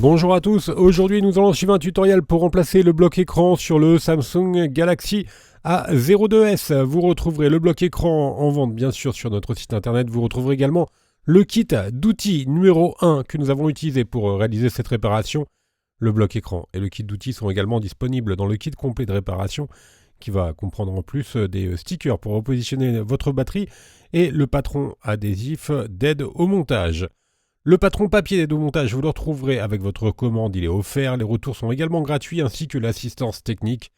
Bonjour à tous, aujourd'hui nous allons suivre un tutoriel pour remplacer le bloc écran sur le Samsung Galaxy A02s. Vous retrouverez le bloc écran en vente bien sûr sur notre site internet. Vous retrouverez également le kit d'outils numéro 1 que nous avons utilisé pour réaliser cette réparation. Le bloc écran et le kit d'outils sont également disponibles dans le kit complet de réparation qui va comprendre en plus des stickers pour repositionner votre batterie et le patron adhésif d'aide au montage. Le patron papier d'aide au montage, vous le retrouverez avec votre commande, il est offert. Les retours sont également gratuits ainsi que l'assistance technique.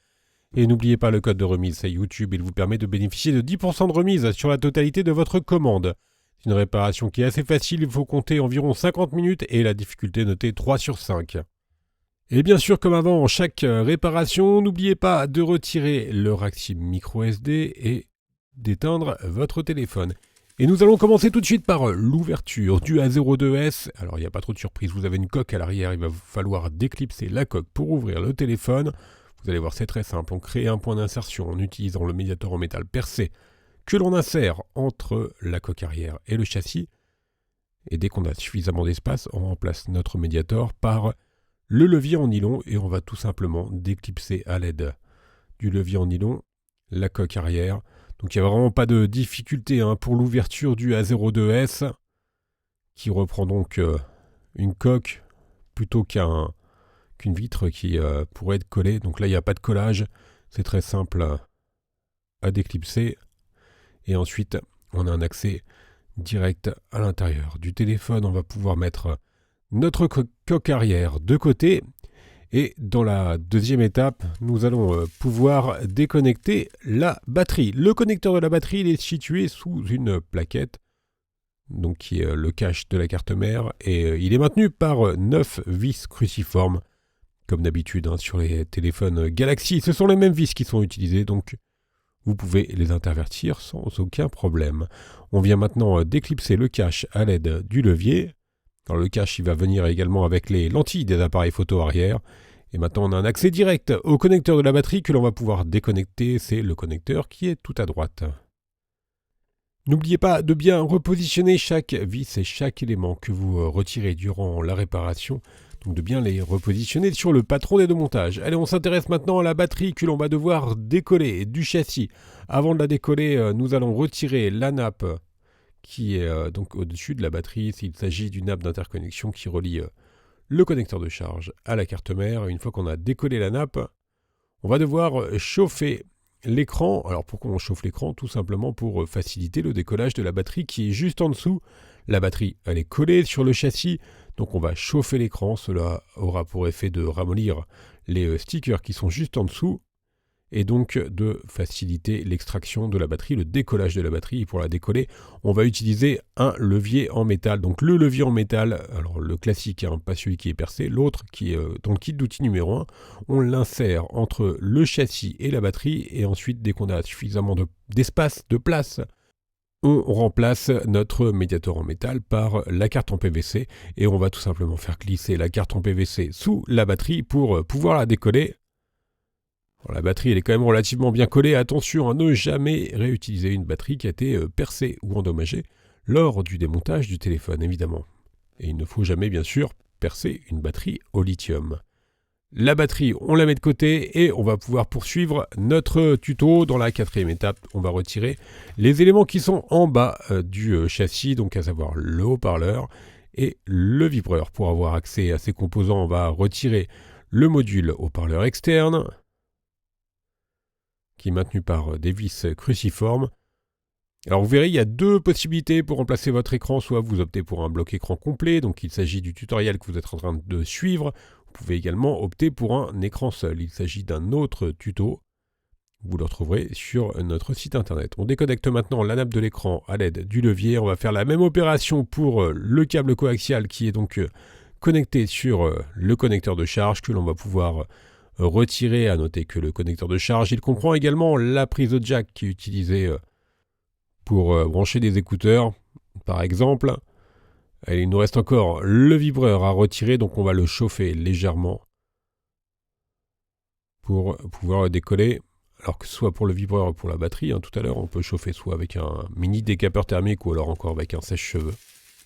Et n'oubliez pas le code de remise, c'est YouTube, il vous permet de bénéficier de 10% de remise sur la totalité de votre commande. C'est une réparation qui est assez facile, il faut compter environ 50 minutes et la difficulté notée 3 sur 5. Et bien sûr, comme avant, en chaque réparation, n'oubliez pas de retirer le rack SIM micro SD et d'éteindre votre téléphone. Et nous allons commencer tout de suite par l'ouverture du A02s. Alors il n'y a pas trop de surprise, vous avez une coque à l'arrière, il va vous falloir déclipser la coque pour ouvrir le téléphone. Vous allez voir, c'est très simple, on crée un point d'insertion en utilisant le médiator en métal percé que l'on insère entre la coque arrière et le châssis. Et dès qu'on a suffisamment d'espace, on remplace notre médiator par le levier en nylon et on va tout simplement déclipser à l'aide du levier en nylon la coque arrière. Donc il n'y a vraiment pas de difficulté pour l'ouverture du A02s qui reprend donc une coque plutôt qu'une vitre qui pourrait être collée. Donc là il n'y a pas de collage, c'est très simple à déclipser. Et ensuite on a un accès direct à l'intérieur du téléphone. On va pouvoir mettre notre coque arrière de côté. Et dans la deuxième étape, nous allons pouvoir déconnecter la batterie. Le connecteur de la batterie il est situé sous une plaquette, donc qui est le cache de la carte mère, et il est maintenu par 9 vis cruciformes, comme d'habitude sur les téléphones Galaxy. Ce sont les mêmes vis qui sont utilisées, donc vous pouvez les intervertir sans aucun problème. On vient maintenant déclipser le cache à l'aide du levier. Alors le cache il va venir également avec les lentilles des appareils photo arrière. Et maintenant on a un accès direct au connecteur de la batterie que l'on va pouvoir déconnecter. C'est le connecteur qui est tout à droite. N'oubliez pas de bien repositionner chaque vis et chaque élément que vous retirez durant la réparation. Donc de bien les repositionner sur le patron d'aide au montage. Allez, on s'intéresse maintenant à la batterie que l'on va devoir décoller du châssis. Avant de la décoller, nous allons retirer la nappe qui est donc au-dessus de la batterie. Il s'agit d'une nappe d'interconnexion qui relie le connecteur de charge à la carte mère. Une fois qu'on a décollé la nappe, on va devoir chauffer l'écran. Alors pourquoi on chauffe l'écran? Tout simplement pour faciliter le décollage de la batterie qui est juste en dessous. La batterie, elle est collée sur le châssis, donc on va chauffer l'écran. Cela aura pour effet de ramollir les stickers qui sont juste en dessous, et donc de faciliter l'extraction de la batterie, le décollage de la batterie. Et pour la décoller, on va utiliser un levier en métal. Donc le levier en métal, alors le classique, pas celui qui est percé, l'autre qui est dans le kit d'outils numéro 1, on l'insère entre le châssis et la batterie, et ensuite dès qu'on a suffisamment d'espace, de place, on remplace notre médiator en métal par la carte en PVC, et on va tout simplement faire glisser la carte en PVC sous la batterie pour pouvoir la décoller. Alors, la batterie elle est quand même relativement bien collée. Attention à ne jamais réutiliser une batterie qui a été percée ou endommagée lors du démontage du téléphone, évidemment. Et il ne faut jamais, bien sûr, percer une batterie au lithium. La batterie, on la met de côté et on va pouvoir poursuivre notre tuto. Dans la quatrième étape, on va retirer les éléments qui sont en bas du châssis, donc à savoir le haut-parleur et le vibreur. Pour avoir accès à ces composants, on va retirer le module haut-parleur externe, qui est maintenu par des vis cruciformes. Alors vous verrez, il y a deux possibilités pour remplacer votre écran. Soit vous optez pour un bloc écran complet, donc il s'agit du tutoriel que vous êtes en train de suivre. Vous pouvez également opter pour un écran seul. Il s'agit d'un autre tuto. Vous le retrouverez sur notre site internet. On déconnecte maintenant la nappe de l'écran à l'aide du levier. On va faire la même opération pour le câble coaxial qui est donc connecté sur le connecteur de charge que l'on va pouvoir retirer. À noter que le connecteur de charge, il comprend également la prise de jack qui est utilisée pour brancher des écouteurs, par exemple. Et il nous reste encore le vibreur à retirer, donc on va le chauffer légèrement pour pouvoir le décoller. Alors que ce soit pour le vibreur ou pour la batterie, tout à l'heure on peut chauffer soit avec un mini décapeur thermique ou alors encore avec un sèche-cheveux.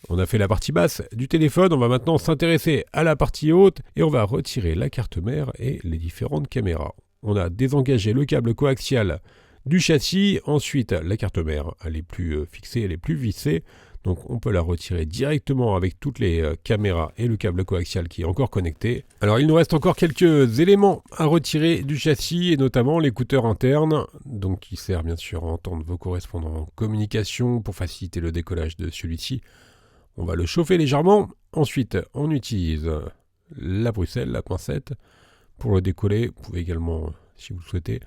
On a fait la partie basse du téléphone, on va maintenant s'intéresser à la partie haute et on va retirer la carte mère et les différentes caméras. On a désengagé le câble coaxial du châssis, ensuite la carte mère, elle est plus fixée, elle est plus vissée, donc on peut la retirer directement avec toutes les caméras et le câble coaxial qui est encore connecté. Alors il nous reste encore quelques éléments à retirer du châssis et notamment l'écouteur interne, donc qui sert bien sûr à entendre vos correspondants en communication pour faciliter le décollage de celui-ci. On va le chauffer légèrement, ensuite on utilise la Bruxelles, la pincette, pour le décoller. Vous pouvez également, si vous le souhaitez,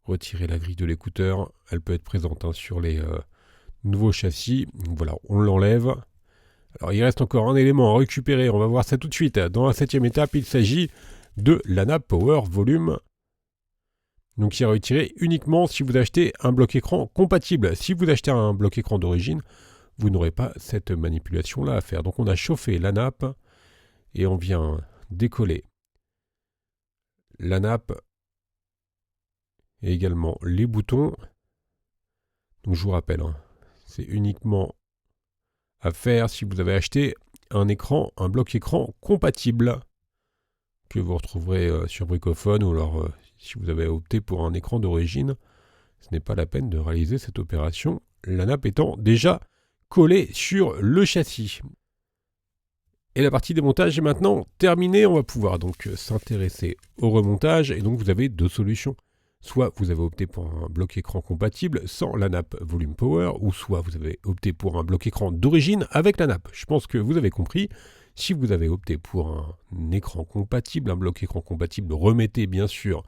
retirer la grille de l'écouteur, elle peut être présente sur les nouveaux châssis. Voilà, on l'enlève. Alors il reste encore un élément à récupérer, on va voir ça tout de suite. Dans la 7e étape, il s'agit de la nappe Power Volume. Donc il est retiré uniquement si vous achetez un bloc écran compatible. Si vous achetez un bloc écran d'origine, vous n'aurez pas cette manipulation-là à faire. Donc on a chauffé la nappe et on vient décoller la nappe et également les boutons. Donc je vous rappelle, c'est uniquement à faire si vous avez acheté un bloc écran compatible que vous retrouverez sur Bricophone, ou alors si vous avez opté pour un écran d'origine, ce n'est pas la peine de réaliser cette opération, la nappe étant déjà collée sur le châssis. Et la partie démontage est maintenant terminée, on va pouvoir donc s'intéresser au remontage, et donc vous avez deux solutions. Soit vous avez opté pour un bloc écran compatible sans la nappe Volume Power, ou soit vous avez opté pour un bloc écran d'origine avec la nappe. Je pense que vous avez compris. Si vous avez opté pour un écran compatible, un bloc écran compatible, remettez bien sûr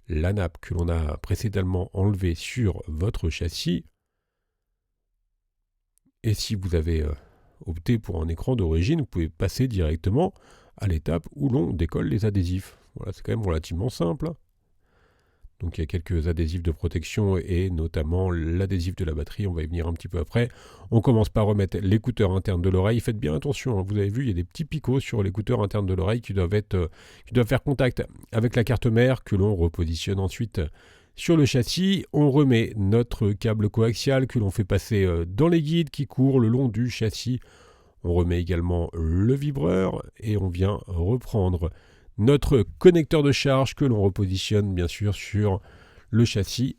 la nappe que l'on a précédemment enlevée sur votre châssis. Et si vous avez opté pour un écran d'origine, vous pouvez passer directement à l'étape où l'on décolle les adhésifs. Voilà, c'est quand même relativement simple. Donc il y a quelques adhésifs de protection et notamment l'adhésif de la batterie, on va y venir un petit peu après. On commence par remettre l'écouteur interne de l'oreille. Faites bien attention, vous avez vu, il y a des petits picots sur l'écouteur interne de l'oreille qui doivent faire contact avec la carte mère que l'on repositionne ensuite sur le châssis. On remet notre câble coaxial que l'on fait passer dans les guides qui courent le long du châssis. On remet également le vibreur et on vient reprendre notre connecteur de charge que l'on repositionne bien sûr sur le châssis.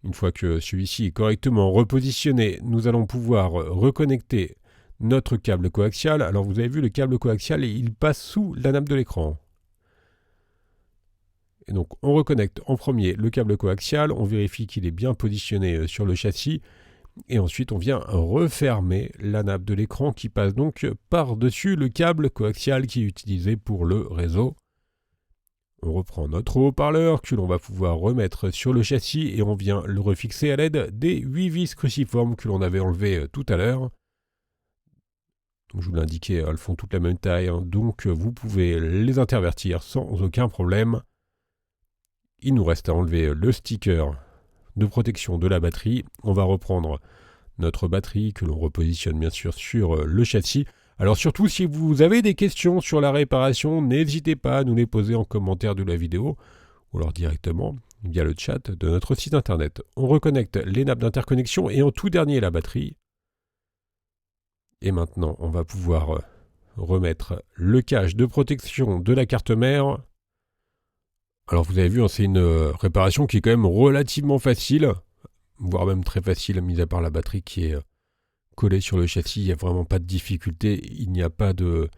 Une fois que celui-ci est correctement repositionné, nous allons pouvoir reconnecter notre câble coaxial. Alors vous avez vu, le câble coaxial, il passe sous la nappe de l'écran. Et donc on reconnecte en premier le câble coaxial, on vérifie qu'il est bien positionné sur le châssis. Et ensuite, on vient refermer la nappe de l'écran qui passe donc par-dessus le câble coaxial qui est utilisé pour le réseau. On reprend notre haut-parleur que l'on va pouvoir remettre sur le châssis et on vient le refixer à l'aide des 8 vis cruciformes que l'on avait enlevées tout à l'heure. Donc, je vous l'indiquais, elles font toutes la même taille, donc vous pouvez les intervertir sans aucun problème. Il nous reste à enlever le sticker de protection de la batterie. On va reprendre notre batterie que l'on repositionne bien sûr sur le châssis. Alors surtout si vous avez des questions sur la réparation, n'hésitez pas à nous les poser en commentaire de la vidéo ou alors directement via le chat de notre site internet. On reconnecte les nappes d'interconnexion et en tout dernier la batterie. Et maintenant on va pouvoir remettre le cache de protection de la carte mère. Alors vous avez vu, c'est une réparation qui est quand même relativement facile, voire même très facile, mis à part la batterie qui est collée sur le châssis. Il n'y a vraiment pas de difficulté, il n'y a pas de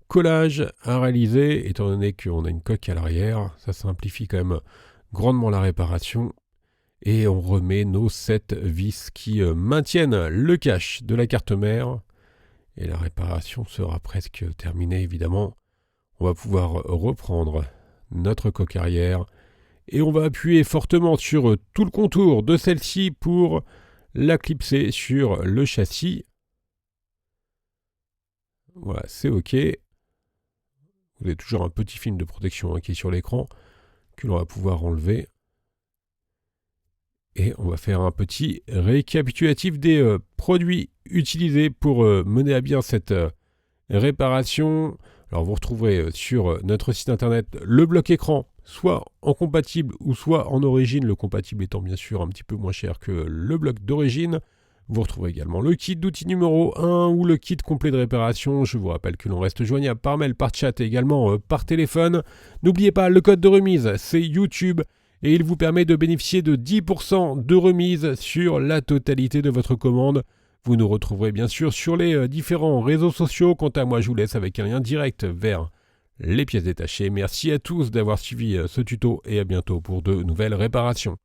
collage à réaliser, étant donné qu'on a une coque à l'arrière. Ça simplifie quand même grandement la réparation. Et on remet nos 7 vis qui maintiennent le cache de la carte mère. Et la réparation sera presque terminée évidemment. On va pouvoir reprendre notre coque arrière et on va appuyer fortement sur tout le contour de celle-ci pour la clipser sur le châssis. Voilà, c'est OK. Vous avez toujours un petit film de protection qui est sur l'écran que l'on va pouvoir enlever. Et on va faire un petit récapitulatif des produits utilisés pour mener à bien cette réparation. Alors vous retrouverez sur notre site internet le bloc écran, soit en compatible ou soit en origine, le compatible étant bien sûr un petit peu moins cher que le bloc d'origine. Vous retrouverez également le kit d'outils numéro 1 ou le kit complet de réparation. Je vous rappelle que l'on reste joignable par mail, par chat et également par téléphone. N'oubliez pas, le code de remise, c'est YouTube et il vous permet de bénéficier de 10% de remise sur la totalité de votre commande. Vous nous retrouverez bien sûr sur les différents réseaux sociaux. Quant à moi, je vous laisse avec un lien direct vers les pièces détachées. Merci à tous d'avoir suivi ce tuto et à bientôt pour de nouvelles réparations.